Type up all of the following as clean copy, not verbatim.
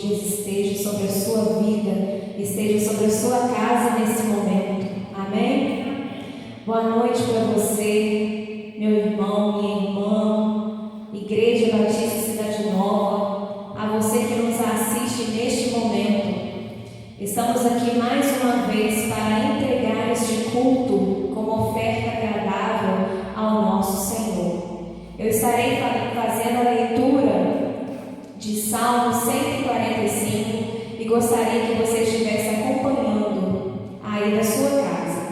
dias esteja sobre a sua vida, esteja sobre a sua casa nesse momento. Amém? Boa noite para você, meu irmão, minha irmã, Igreja Batista Cidade Nova, a você que nos assiste neste momento. Estamos aqui mais uma vez para entregar este culto como oferta agradável ao nosso Senhor. Eu estarei fazendo a leitura de Salmo 145 e gostaria que você estivesse acompanhando aí da sua casa.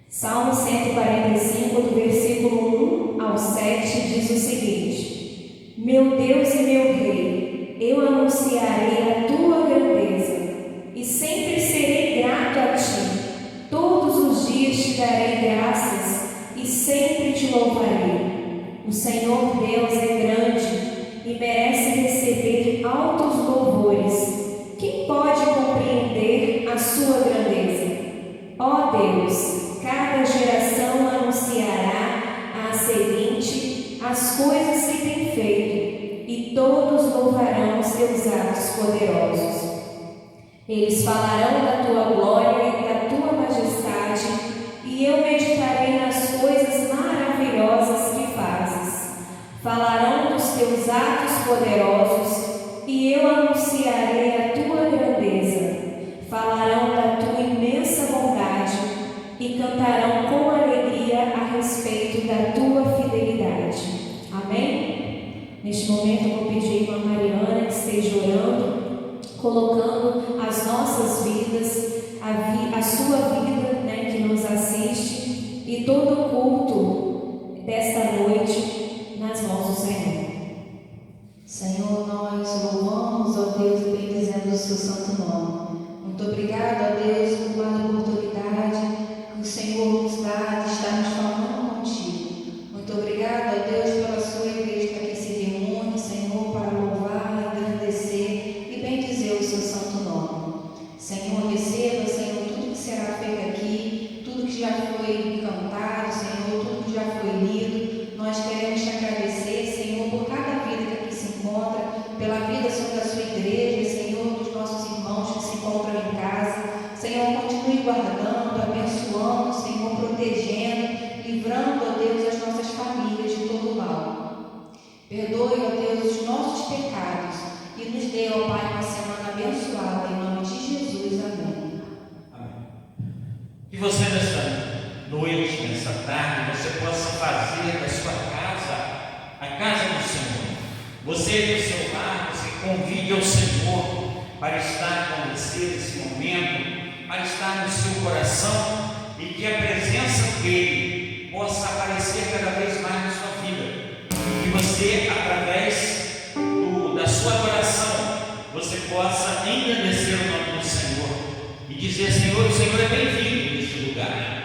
Salmo 145, do versículo 1 ao 7, diz o seguinte: Meu Deus e meu Rei, eu anunciarei a tua grandeza e sempre serei grato a ti. Todos os dias te darei graças e sempre te louvarei. O Senhor Deus é grande e merece receber altos louvores. Quem pode compreender a sua grandeza? Ó Deus, cada geração anunciará à seguinte as coisas que tem feito, e todos louvarão os teus atos poderosos. Eles falarão da tua glória e da tua majestade, e eu meditarei nas coisas maravilhosas que fazes. Falarão dos teus atos poderosos, e eu anunciarei a tua grandeza. Falarão da tua imensa bondade, e cantarão com alegria a respeito da tua fidelidade. Amém? Neste momento eu vou pedir a Mariana que esteja orando, colocando as nossas vidas, a sua vida, que nos assiste, e todo o culto desta noite nas mãos do Senhor. Senhor, nós louvamos, ó Deus, e bendizemos o seu santo nome. Muito obrigado, ó Deus, por mais oportunidade que o Senhor nos dá de estarmos falando contigo. Muito obrigado, ó Deus, pela sua igreja que aqui se reúne, Senhor, para louvar, engrandecer e bendizer o seu santo nome. Senhor, receba, Senhor, tudo que será feito aqui, tudo que já foi cantado, Senhor, tudo que já foi lido. Nós queremos te agradecer, Senhor, por cada vida que aqui se encontra, pela vida sobre a sua igreja, Senhor, dos nossos irmãos que se encontram em casa. Senhor, continue guardando, abençoando, Senhor, protegendo, livrando, ó Deus, as nossas famílias de todo mal. Perdoe, ó Deus, os nossos pecados e nos dê, ó Pai, uma semana abençoada, em nome de Jesus. Amém. Amém. Que você nessa noite, nessa tarde, você possa fazer da sua casa a casa do Senhor. Você do seu lar, você convide ao Senhor para estar com você nesse momento, para estar no seu coração, e que a presença dele possa aparecer cada vez mais na sua vida, e que você, através da sua adoração, você possa engrandecer o nome do Senhor e dizer: Senhor, o Senhor é bem-vindo neste lugar.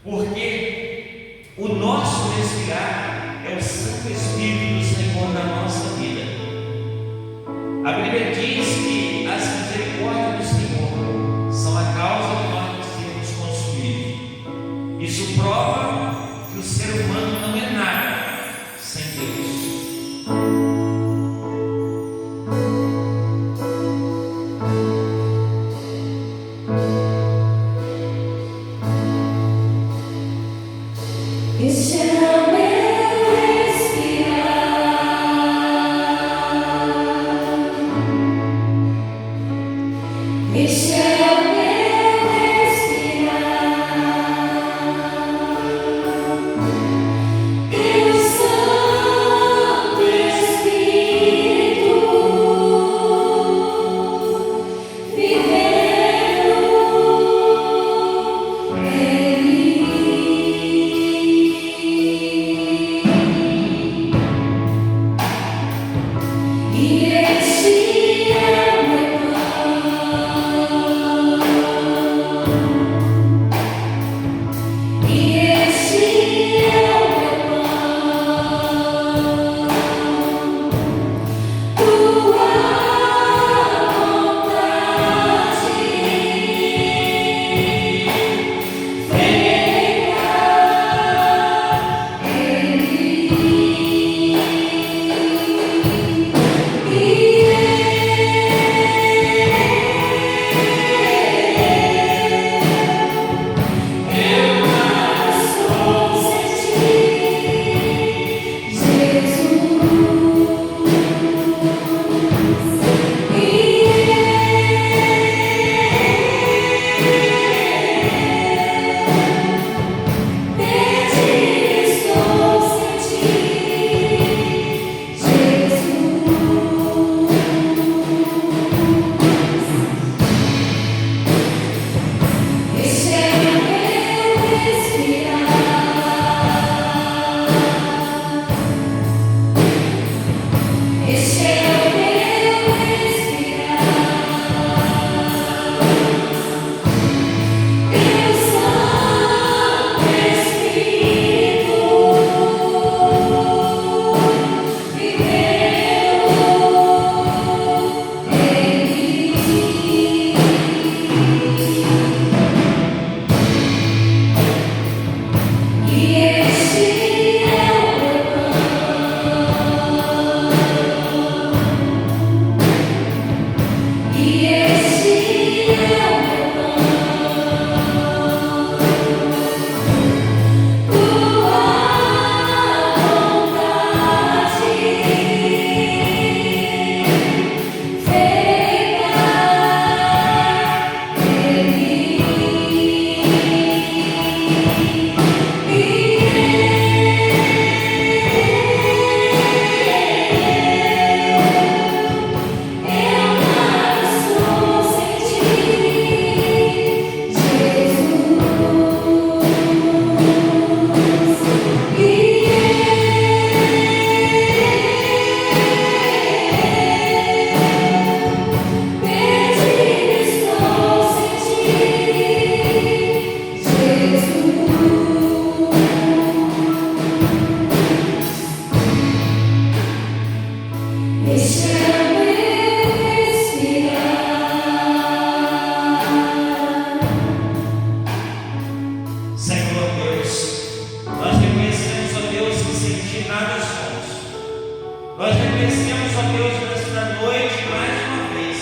porque o nosso respirar é o Santo Espírito do Senhor na nossa vida. A Bíblia diz que as misericórdias do Senhor são a causa de nós sermos consumidos. Isso prova que o ser humano não é nada sem Deus. Este é o meu respirar. Este é o meu respirar. Teu Santo Espírito vivendo em mim. E este é o meu pão. E este é o meu pão. Tua vontade feita em mim. Eu posso sentir Jesus. Estou sentindo Jesus. Este é o meu respirar. Este é o meu respirar. Teu Santo Espírito vivendo em mim. E este é o meu pão. E este é o meu pão. Tua vontade feita em mim. Eu posso sentir Jesus. Estou sentindo Jesus. Este é o meu respirar. Senhor Deus, nós reconhecemos, ó Deus, que sem Ti nada somos. Nós reconhecemos, ó Deus, nesta noite, mais uma vez,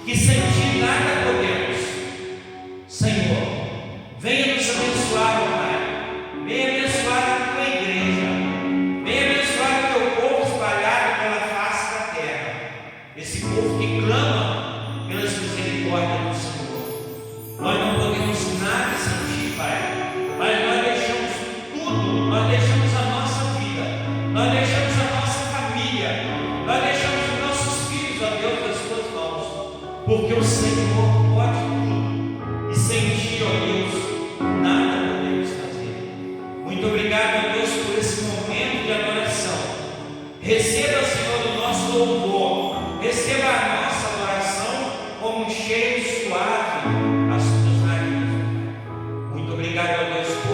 que sem Ti nada podemos. Senhor, venha nos abençoar, ó Pai. Venha abençoar a Tua igreja. Venha abençoar o Teu povo espalhado pela face da terra. Esse povo que clama pelas misericórdias do Senhor. Nós não podemos nada sem Ti, Pai, mas nós deixamos tudo, nós deixamos a nossa vida, nós deixamos a nossa família, nós deixamos os nossos filhos, ó Deus, nas Tuas mãos, porque o Senhor pode tudo, e sem Ti, ó Deus, nada podemos fazer. Muito obrigado, ó Deus, por esse momento de adoração. Receba, Senhor, o nosso louvor, receba a nossa adoração como um cheiro suave às Tuas narinas. Muito obrigado, ó Deus, por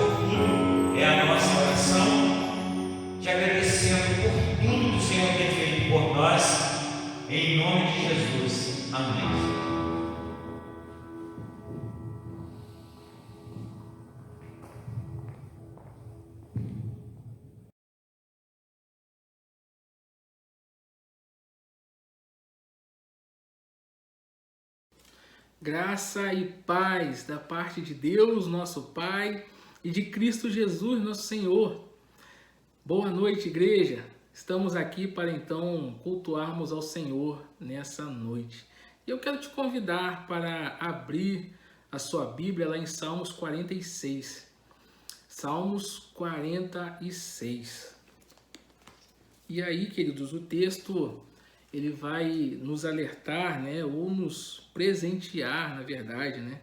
Graça e paz da parte de Deus, nosso Pai, e de Cristo Jesus, nosso Senhor. Boa noite, igreja. Estamos aqui para então cultuarmos ao Senhor nessa noite. E eu quero te convidar para abrir a sua Bíblia lá em Salmos 46. Salmos 46. E aí, queridos, o texto ele vai nos alertar, né, ou nos presentear, na verdade, né?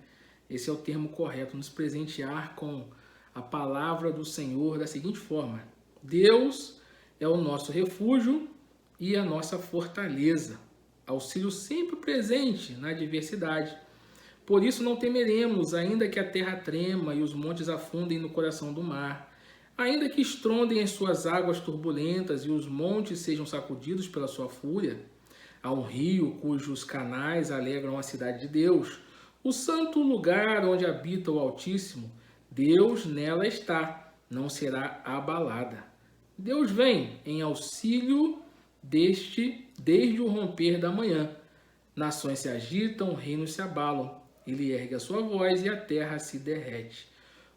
Esse é o termo correto, nos presentear com a palavra do Senhor da seguinte forma: Deus é o nosso refúgio e a nossa fortaleza, auxílio sempre presente na adversidade. Por isso não temeremos, ainda que a terra trema e os montes afundem no coração do mar, ainda que estrondem as suas águas turbulentas e os montes sejam sacudidos pela sua fúria. Há um rio cujos canais alegram a cidade de Deus, o santo lugar onde habita o Altíssimo. Deus nela está, não será abalada. Deus vem em auxílio desde o romper da manhã. Nações se agitam, reinos se abalam. Ele ergue a sua voz e a terra se derrete.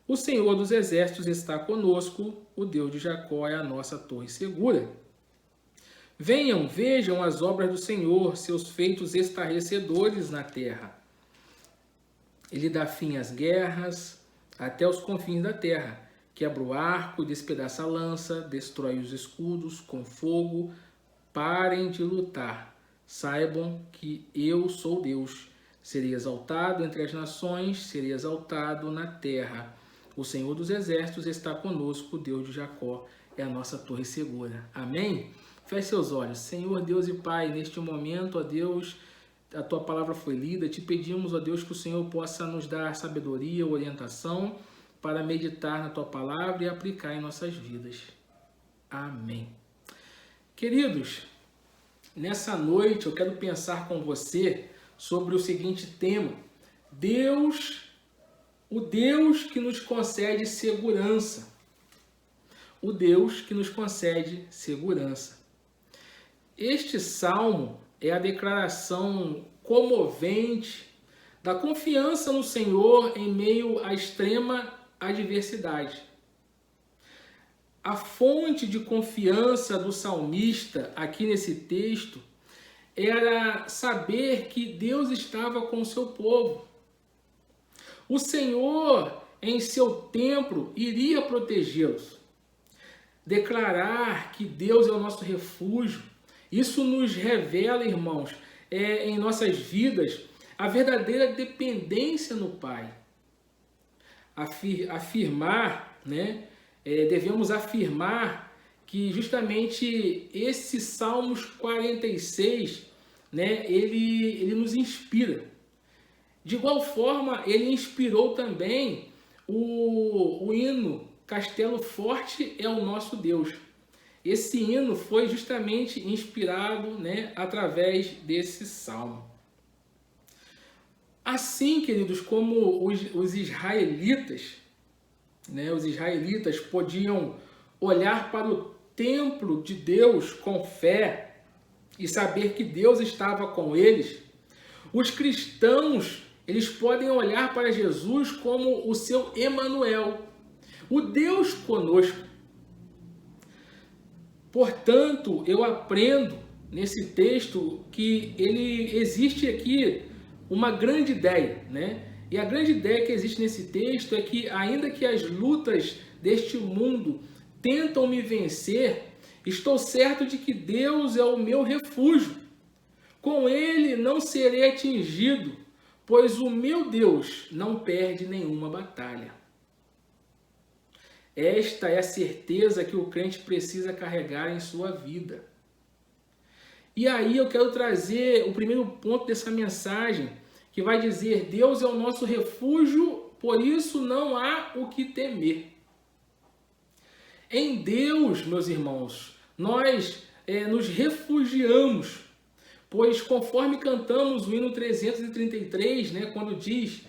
O Senhor dos Exércitos está conosco, o Deus de Jacó é a nossa torre segura. Venham, vejam as obras do Senhor, seus feitos estarrecedores na terra. Ele dá fim às guerras, até os confins da terra. Quebra o arco, despedaça a lança, destrói os escudos com fogo. Parem de lutar. Saibam que eu sou Deus. Serei exaltado entre as nações, serei exaltado na terra. O Senhor dos Exércitos está conosco, o Deus de Jacó é a nossa torre segura. Amém? Feche seus olhos. Senhor, Deus e Pai, neste momento, ó Deus, a Tua palavra foi lida. Te pedimos, ó Deus, que o Senhor possa nos dar sabedoria, orientação para meditar na Tua palavra e aplicar em nossas vidas. Amém. Queridos, nessa noite eu quero pensar com você sobre o seguinte tema: o Deus que nos concede segurança. O Deus que nos concede segurança. Este salmo é a declaração comovente da confiança no Senhor em meio à extrema adversidade. A fonte de confiança do salmista aqui nesse texto era saber que Deus estava com o seu povo. O Senhor, em seu templo, iria protegê-los. Declarar que Deus é o nosso refúgio, isso nos revela, irmãos, em nossas vidas, a verdadeira dependência no Pai. Afirmar, né? Devemos afirmar que justamente esse Salmos 46, né, ele nos inspira. De igual forma, ele inspirou também o hino Castelo Forte é o Nosso Deus. Esse hino foi justamente inspirado, né, através desse salmo. Assim, queridos, como os israelitas, né, os israelitas podiam olhar para o templo de Deus com fé e saber que Deus estava com eles, os cristãos, eles podem olhar para Jesus como o seu Emanuel, o Deus conosco. Portanto, eu aprendo nesse texto que existe aqui uma grande ideia, né? E a grande ideia que existe nesse texto é que, ainda que as lutas deste mundo tentam me vencer, estou certo de que Deus é o meu refúgio. Com Ele não serei atingido, pois o meu Deus não perde nenhuma batalha. Esta é a certeza que o crente precisa carregar em sua vida. E aí eu quero trazer o primeiro ponto dessa mensagem, que vai dizer: Deus é o nosso refúgio, por isso não há o que temer. Em Deus, meus irmãos, nós nos refugiamos, pois conforme cantamos o hino 333, né, quando diz: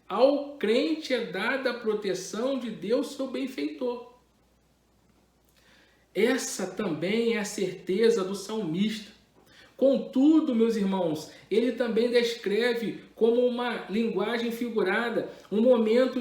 ao crente é dada a proteção de Deus, seu benfeitor. Essa também é a certeza do salmista. Contudo, meus irmãos, ele também descreve como uma linguagem figurada, um momento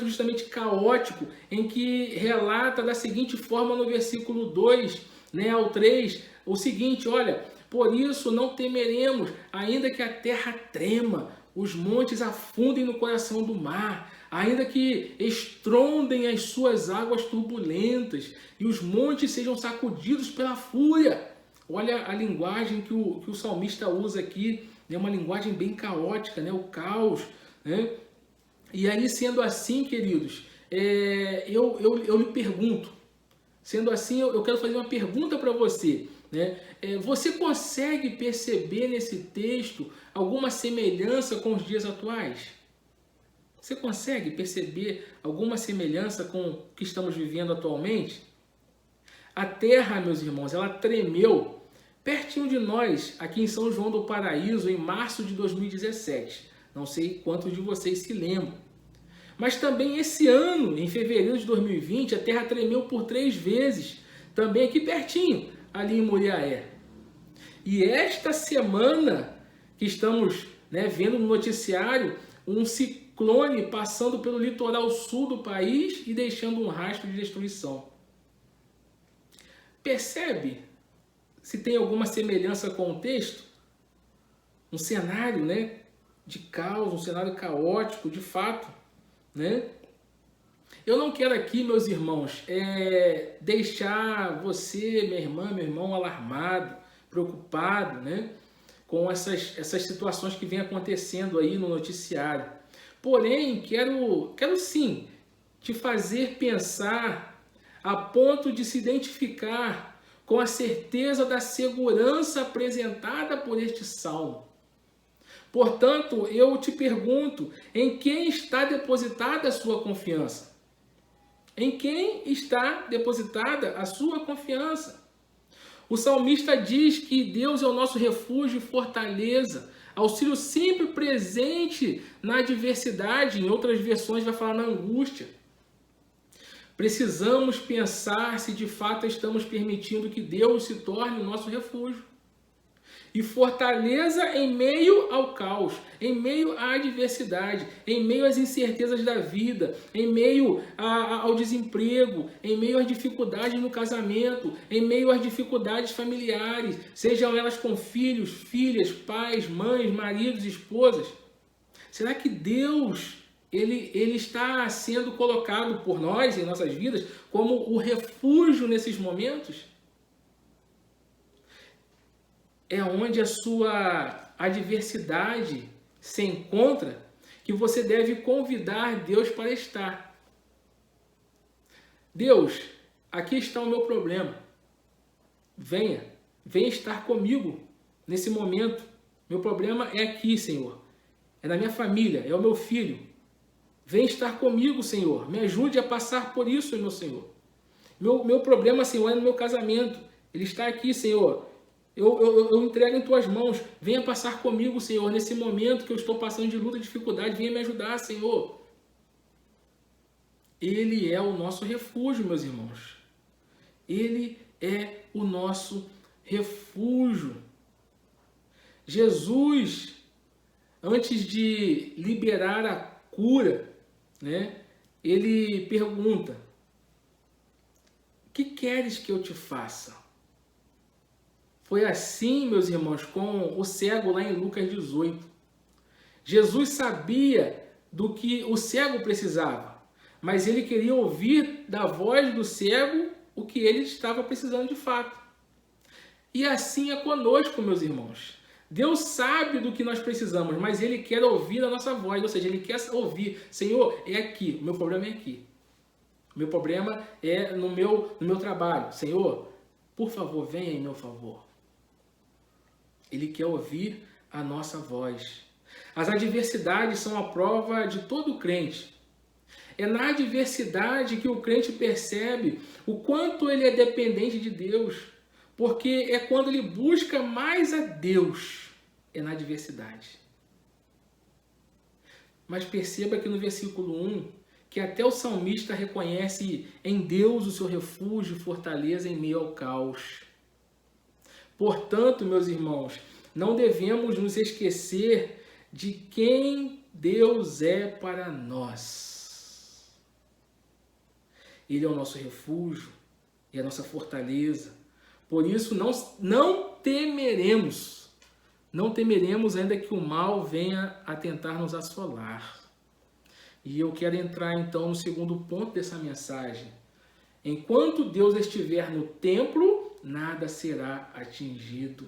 justamente caótico, em que relata da seguinte forma no versículo 2, né, ao 3, o seguinte: olha, por isso não temeremos, ainda que a terra trema, os montes afundem no coração do mar, ainda que estrondem as suas águas turbulentas e os montes sejam sacudidos pela fúria. Olha a linguagem que o salmista usa aqui, é uma linguagem bem caótica, né? O caos, né? E aí, sendo assim, queridos, eu lhe pergunto, sendo assim, eu quero fazer uma pergunta para você, né? Você consegue perceber nesse texto alguma semelhança com os dias atuais? Você consegue perceber alguma semelhança com o que estamos vivendo atualmente? A terra, meus irmãos, ela tremeu pertinho de nós, aqui em São João do Paraíso, em março de 2017. Não sei quantos de vocês se lembram. Mas também esse ano, em fevereiro de 2020, a terra tremeu por 3 vezes, também aqui pertinho, ali em Muriaé. E esta semana que estamos, né, vendo no noticiário, um ciclone passando pelo litoral sul do país e deixando um rastro de destruição. Percebe se tem alguma semelhança com o texto? Um cenário, né, de caos, um cenário caótico, de fato, né? Eu não quero aqui, meus irmãos, deixar você, minha irmã, meu irmão, alarmado, preocupado, né, com essas situações que vêm acontecendo aí no noticiário. Porém, quero sim te fazer pensar a ponto de se identificar com a certeza da segurança apresentada por este salmo. Portanto, eu te pergunto, em quem está depositada a sua confiança? Em quem está depositada a sua confiança? O salmista diz que Deus é o nosso refúgio e fortaleza, auxílio sempre presente na adversidade, em outras versões vai falar na angústia. Precisamos pensar se de fato estamos permitindo que Deus se torne o nosso refúgio e fortaleza em meio ao caos, em meio à adversidade, em meio às incertezas da vida, em meio ao desemprego, em meio às dificuldades no casamento, em meio às dificuldades familiares, sejam elas com filhos, filhas, pais, mães, maridos, esposas. Será que Deus ele está sendo colocado por nós em nossas vidas como o refúgio nesses momentos? É onde a sua adversidade se encontra que você deve convidar Deus para estar. Deus, aqui está o meu problema. Venha estar comigo nesse momento. Meu problema é aqui, Senhor. É na minha família, é o meu filho. Vem estar comigo, Senhor. Me ajude a passar por isso, meu Senhor. Meu problema, Senhor, é no meu casamento. Ele está aqui, Senhor. Eu entrego em tuas mãos. Venha passar comigo, Senhor, nesse momento que eu estou passando de luta e dificuldade. Venha me ajudar, Senhor. Ele é o nosso refúgio, meus irmãos. Ele é o nosso refúgio. Jesus, antes de liberar a cura, né, ele pergunta: o que queres que eu te faça? Foi assim, meus irmãos, com o cego lá em Lucas 18. Jesus sabia do que o cego precisava, mas ele queria ouvir da voz do cego o que ele estava precisando de fato. E assim é conosco, meus irmãos. Deus sabe do que nós precisamos, mas Ele quer ouvir a nossa voz, ou seja, Ele quer ouvir: Senhor, é aqui, o meu problema é aqui. O meu problema é no meu trabalho. Senhor, por favor, venha em meu favor. Ele quer ouvir a nossa voz. As adversidades são a prova de todo crente. É na adversidade que o crente percebe o quanto ele é dependente de Deus, porque é quando ele busca mais a Deus, é na adversidade. Mas perceba que no versículo 1, que até o salmista reconhece em Deus o seu refúgio e fortaleza em meio ao caos. Portanto, meus irmãos, não devemos nos esquecer de quem Deus é para nós. Ele é o nosso refúgio e a nossa fortaleza. Por isso não temeremos. Não temeremos ainda que o mal venha a tentar nos assolar. E eu quero entrar então no segundo ponto dessa mensagem. Enquanto Deus estiver no templo, nada será atingido.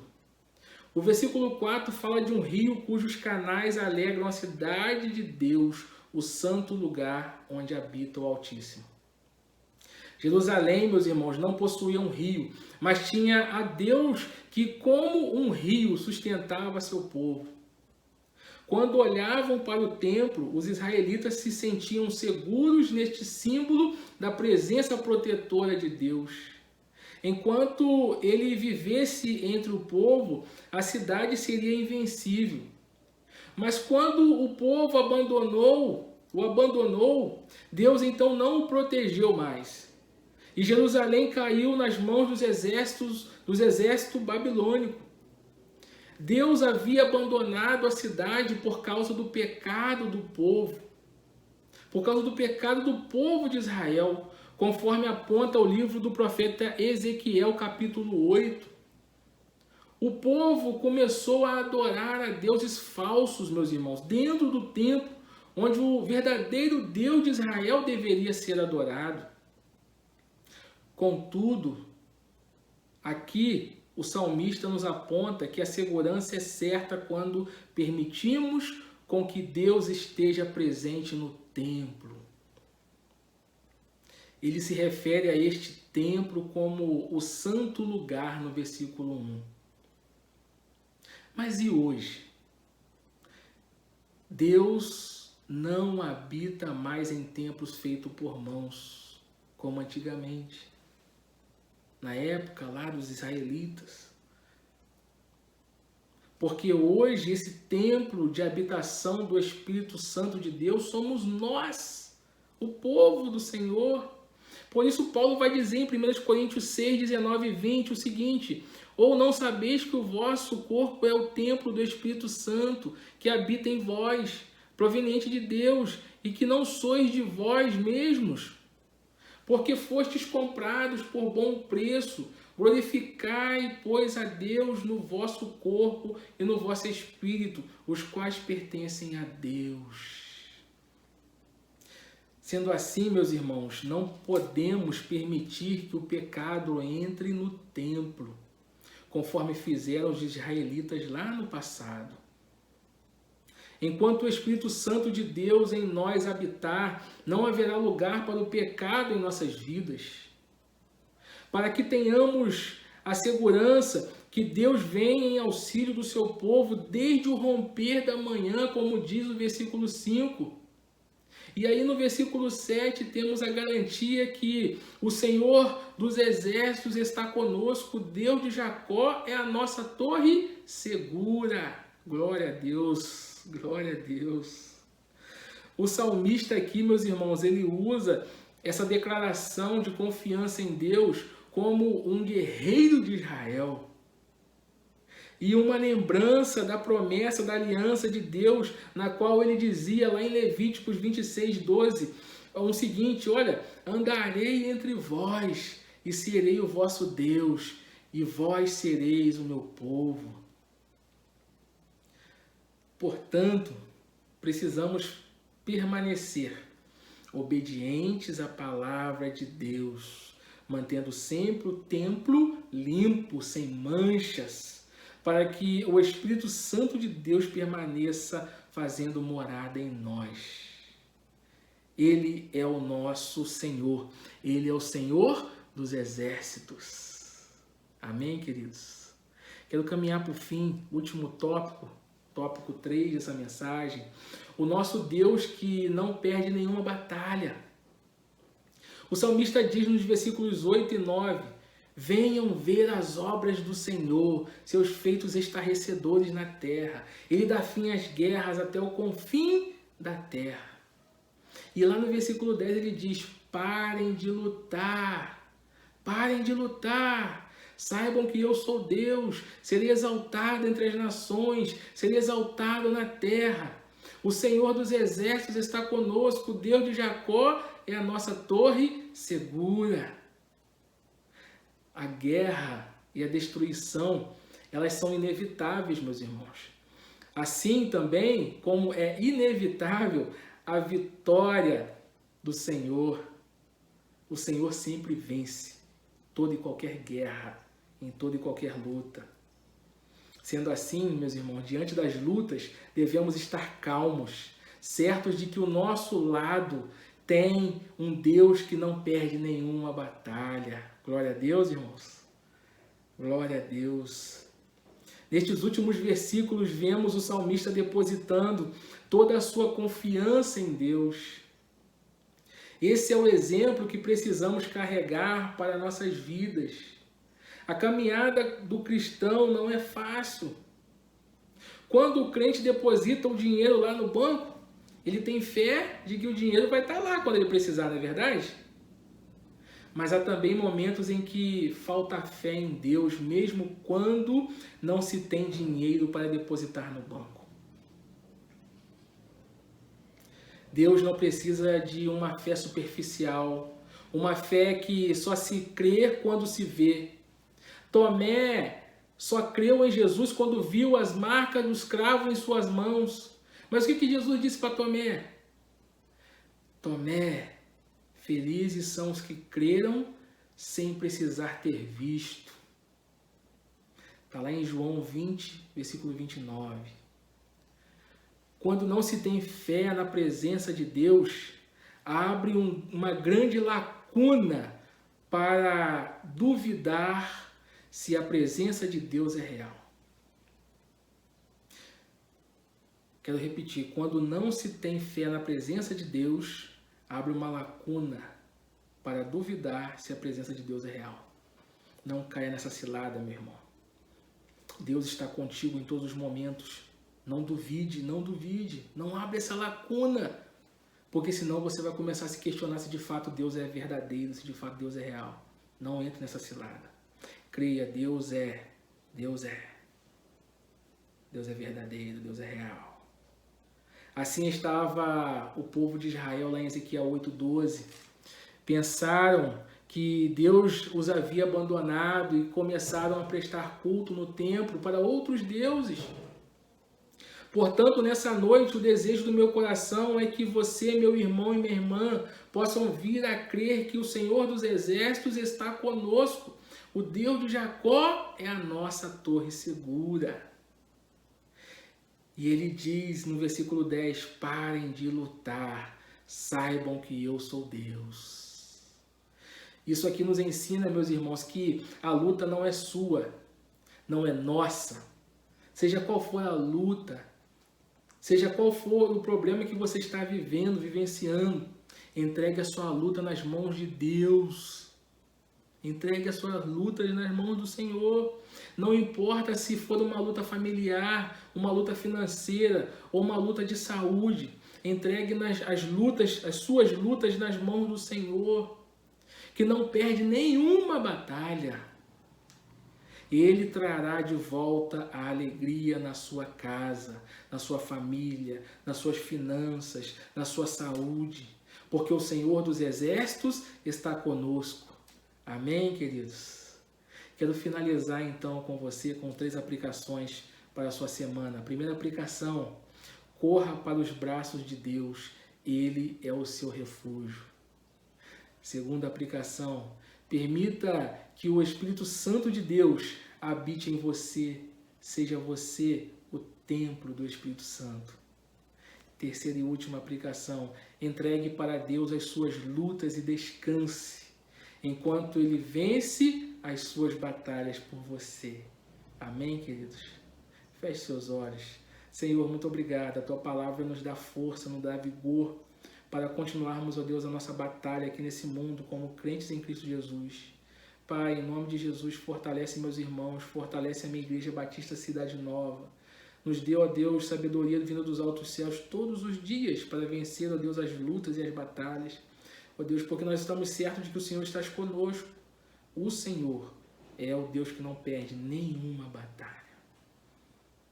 O versículo 4 fala de um rio cujos canais alegram a cidade de Deus, o santo lugar onde habita o Altíssimo. Jerusalém, meus irmãos, não possuía um rio, mas tinha a Deus que, como um rio, sustentava seu povo. Quando olhavam para o templo, os israelitas se sentiam seguros neste símbolo da presença protetora de Deus. Enquanto ele vivesse entre o povo, a cidade seria invencível. Mas quando o povo o abandonou, Deus então não o protegeu mais. E Jerusalém caiu nas mãos dos exércitos babilônico. Deus havia abandonado a cidade por causa do pecado do povo. Por causa do pecado do povo de Israel, conforme aponta o livro do profeta Ezequiel, capítulo 8. O povo começou a adorar a deuses falsos, meus irmãos, dentro do templo, onde o verdadeiro Deus de Israel deveria ser adorado. Contudo, aqui o salmista nos aponta que a segurança é certa quando permitimos com que Deus esteja presente no templo. Ele se refere a este templo como o santo lugar no versículo 1. Mas e hoje? Deus não habita mais em templos feitos por mãos, como antigamente. Na época lá dos israelitas. Porque hoje esse templo de habitação do Espírito Santo de Deus somos nós, o povo do Senhor. Por isso Paulo vai dizer em 1 Coríntios 6, 19 e 20 o seguinte: ou não sabeis que o vosso corpo é o templo do Espírito Santo, que habita em vós, proveniente de Deus, e que não sois de vós mesmos? Porque fostes comprados por bom preço. Glorificai, pois, a Deus no vosso corpo e no vosso espírito, os quais pertencem a Deus. Sendo assim, meus irmãos, não podemos permitir que o pecado entre no templo, conforme fizeram os israelitas lá no passado. Enquanto o Espírito Santo de Deus em nós habitar, não haverá lugar para o pecado em nossas vidas. Para que tenhamos a segurança que Deus vem em auxílio do seu povo desde o romper da manhã, como diz o versículo 5. E aí no versículo 7 temos a garantia que o Senhor dos exércitos está conosco, Deus de Jacó é a nossa torre segura. Glória a Deus. Glória a Deus. O salmista aqui, meus irmãos, ele usa essa declaração de confiança em Deus como um guerreiro de Israel. E uma lembrança da promessa, da aliança de Deus, na qual ele dizia lá em Levíticos 26, 12, o seguinte: olha, andarei entre vós e serei o vosso Deus, e vós sereis o meu povo. Portanto, precisamos permanecer obedientes à palavra de Deus, mantendo sempre o templo limpo, sem manchas, para que o Espírito Santo de Deus permaneça fazendo morada em nós. Ele é o nosso Senhor, Ele é o Senhor dos exércitos. Amém, queridos? Quero caminhar para o fim, último tópico 3 dessa mensagem. O nosso Deus que não perde nenhuma batalha. O salmista diz nos versículos 8 e 9: venham ver as obras do Senhor, seus feitos estarrecedores na terra. Ele dá fim às guerras até o confim da terra. E lá no versículo 10 ele diz: parem de lutar, Saibam que eu sou Deus, serei exaltado entre as nações, serei exaltado na terra. O Senhor dos exércitos está conosco, o Deus de Jacó é a nossa torre segura. A guerra e a destruição, elas são inevitáveis, meus irmãos. Assim também como é inevitável a vitória do Senhor. O Senhor sempre vence toda e qualquer guerra, em toda e qualquer luta. Sendo assim, meus irmãos, diante das lutas, devemos estar calmos, certos de que o nosso lado tem um Deus que não perde nenhuma batalha. Glória a Deus, irmãos. Glória a Deus. Nestes últimos versículos, vemos o salmista depositando toda a sua confiança em Deus. Esse é o exemplo que precisamos carregar para nossas vidas. A caminhada do cristão não é fácil. Quando o crente deposita o dinheiro lá no banco, ele tem fé de que o dinheiro vai estar lá quando ele precisar, não é verdade? Mas há também momentos em que falta fé em Deus, mesmo quando não se tem dinheiro para depositar no banco. Deus não precisa de uma fé superficial, uma fé que só se crê quando se vê. Tomé só creu em Jesus quando viu as marcas dos cravos em suas mãos. Mas o que Jesus disse para Tomé? Tomé, felizes são os que creram sem precisar ter visto. Está lá em João 20, versículo 29. Quando não se tem fé na presença de Deus, abre uma grande lacuna para duvidar se a presença de Deus é real. Quero repetir, quando não se tem fé na presença de Deus, abre uma lacuna para duvidar se a presença de Deus é real. Não caia nessa cilada, meu irmão. Deus está contigo em todos os momentos. Não duvide, não duvide. Não abra essa lacuna. Porque senão você vai começar a se questionar se de fato Deus é verdadeiro, se de fato Deus é real. Não entre nessa cilada. Creia, Deus é. Deus é. Deus é verdadeiro, Deus é real. Assim estava o povo de Israel lá em Ezequiel 8:12. Pensaram que Deus os havia abandonado e começaram a prestar culto no templo para outros deuses. Portanto, nessa noite, o desejo do meu coração é que você, meu irmão e minha irmã, possam vir a crer que o Senhor dos Exércitos está conosco. O Deus de Jacó é a nossa torre segura. E ele diz no versículo 10, parem de lutar, saibam que eu sou Deus. Isso aqui nos ensina, meus irmãos, que a luta não é sua, não é nossa. Seja qual for a luta, seja qual for o problema que você está vivendo, vivenciando, entregue a sua luta nas mãos de Deus. Entregue as suas lutas nas mãos do Senhor. Não importa se for uma luta familiar, uma luta financeira ou uma luta de saúde. Entregue as suas lutas nas mãos do Senhor, que não perde nenhuma batalha. Ele trará de volta a alegria na sua casa, na sua família, nas suas finanças, na sua saúde, porque o Senhor dos Exércitos está conosco. Amém, queridos? Quero finalizar então com você com 3 aplicações para a sua semana. A primeira aplicação, corra para os braços de Deus, Ele é o seu refúgio. Segunda aplicação, permita que o Espírito Santo de Deus habite em você, seja você o templo do Espírito Santo. Terceira e última aplicação, entregue para Deus as suas lutas e descanse, enquanto Ele vence as suas batalhas por você. Amém, queridos? Feche seus olhos. Senhor, muito obrigado. A Tua palavra nos dá força, nos dá vigor para continuarmos, ó Deus, a nossa batalha aqui nesse mundo como crentes em Cristo Jesus. Pai, em nome de Jesus, fortalece meus irmãos, fortalece a minha Igreja Batista Cidade Nova. Nos dê, ó Deus, sabedoria vinda dos altos céus todos os dias para vencer, ó Deus, as lutas e as batalhas. Ó Deus, porque nós estamos certos de que o Senhor está conosco. O Senhor é o Deus que não perde nenhuma batalha.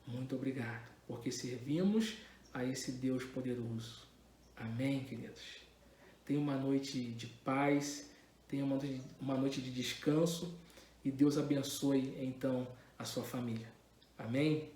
Muito obrigado, porque servimos a esse Deus poderoso. Amém, queridos? Tenha uma noite de paz, tenha uma noite de descanso e Deus abençoe, então, a sua família. Amém?